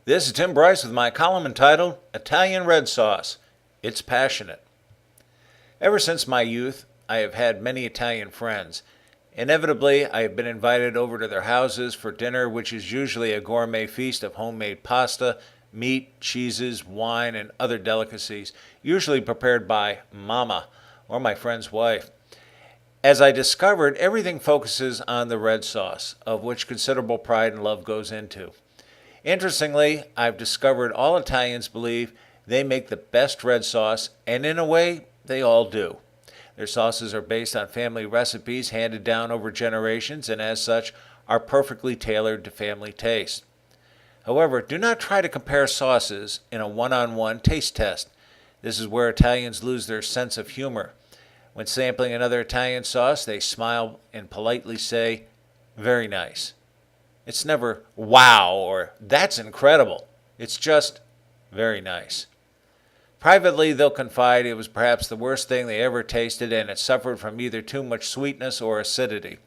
This is Tim Bryce with my column entitled Italian Red Sauce. It's passionate. Ever since my youth, I have had many Italian friends. Inevitably, I have been invited over to their houses for dinner, which is usually a gourmet feast of homemade pasta, meat, cheeses, wine, and other delicacies, usually prepared by Mama or my friend's wife. As I discovered, everything focuses on the red sauce, of which considerable pride and love goes into. Interestingly, I've discovered all Italians believe they make the best red sauce, and in a way, they all do. Their sauces are based on family recipes handed down over generations and as such are perfectly tailored to family taste. However, do not try to compare sauces in a one-on-one taste test. This is where Italians lose their sense of humor. When sampling another Italian sauce, they smile and politely say, "Very nice." It's never, "Wow," or "That's incredible." It's just, "Very nice." Privately, they'll confide it was perhaps the worst thing they ever tasted and it suffered from either too much sweetness or acidity.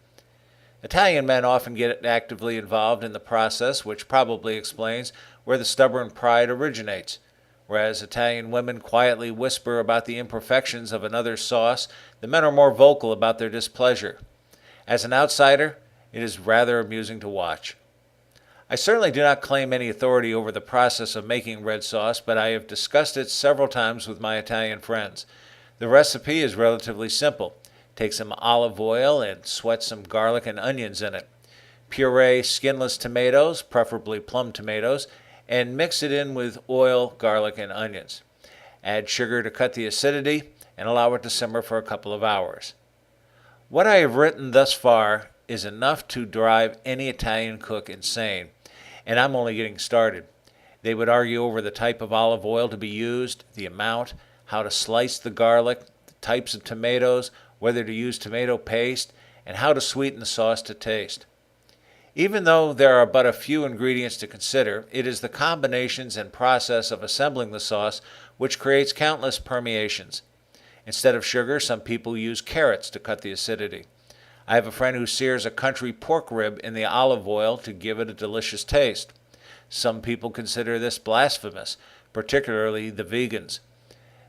Italian men often get actively involved in the process, which probably explains where the stubborn pride originates. Whereas Italian women quietly whisper about the imperfections of another's sauce, the men are more vocal about their displeasure. As an outsider, it is rather amusing to watch. I certainly do not claim any authority over the process of making red sauce, but I have discussed it several times with my Italian friends. The recipe is relatively simple. Take some olive oil and sweat some garlic and onions in it. Puree skinless tomatoes, preferably plum tomatoes, and mix it in with oil, garlic, and onions. Add sugar to cut the acidity and allow it to simmer for a couple of hours. What I have written thus far is enough to drive any Italian cook insane, and I'm only getting started. They would argue over the type of olive oil to be used, the amount, how to slice the garlic, the types of tomatoes, whether to use tomato paste, and how to sweeten the sauce to taste. Even though there are but a few ingredients to consider, it is the combinations and process of assembling the sauce which creates countless permeations. Instead of sugar, some people use carrots to cut the acidity. I have a friend who sears a country pork rib in the olive oil to give it a delicious taste. Some people consider this blasphemous, particularly the vegans.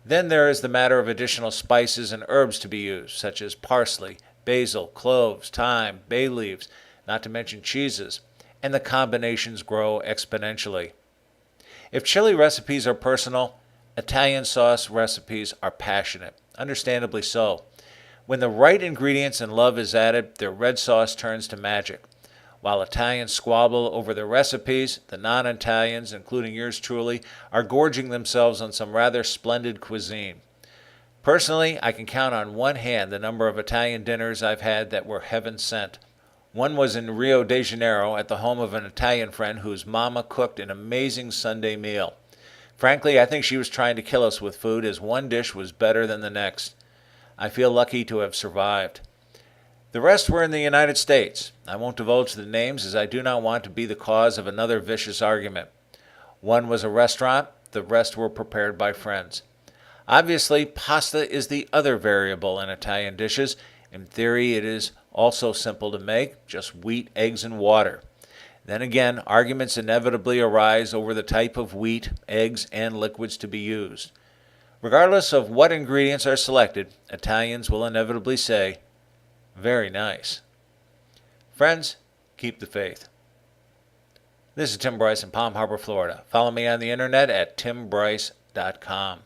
Then there is the matter of additional spices and herbs to be used, such as parsley, basil, cloves, thyme, bay leaves, not to mention cheeses, and the combinations grow exponentially. If chili recipes are personal, Italian sauce recipes are passionate, understandably so. When the right ingredients and love is added, their red sauce turns to magic. While Italians squabble over their recipes, the non-Italians, including yours truly, are gorging themselves on some rather splendid cuisine. Personally, I can count on one hand the number of Italian dinners I've had that were heaven sent. One was in Rio de Janeiro at the home of an Italian friend whose mama cooked an amazing Sunday meal. Frankly, I think she was trying to kill us with food as one dish was better than the next. I feel lucky to have survived. The rest were in the United States. I won't divulge the names as I do not want to be the cause of another vicious argument. One was a restaurant, the rest were prepared by friends. Obviously, pasta is the other variable in Italian dishes. In theory, it is also simple to make, just wheat, eggs, and water. Then again, arguments inevitably arise over the type of wheat, eggs, and liquids to be used. Regardless of what ingredients are selected, Italians will inevitably say, "Very nice." Friends, keep the faith. This is Tim Bryce in Palm Harbor, Florida. Follow me on the internet at timbryce.com.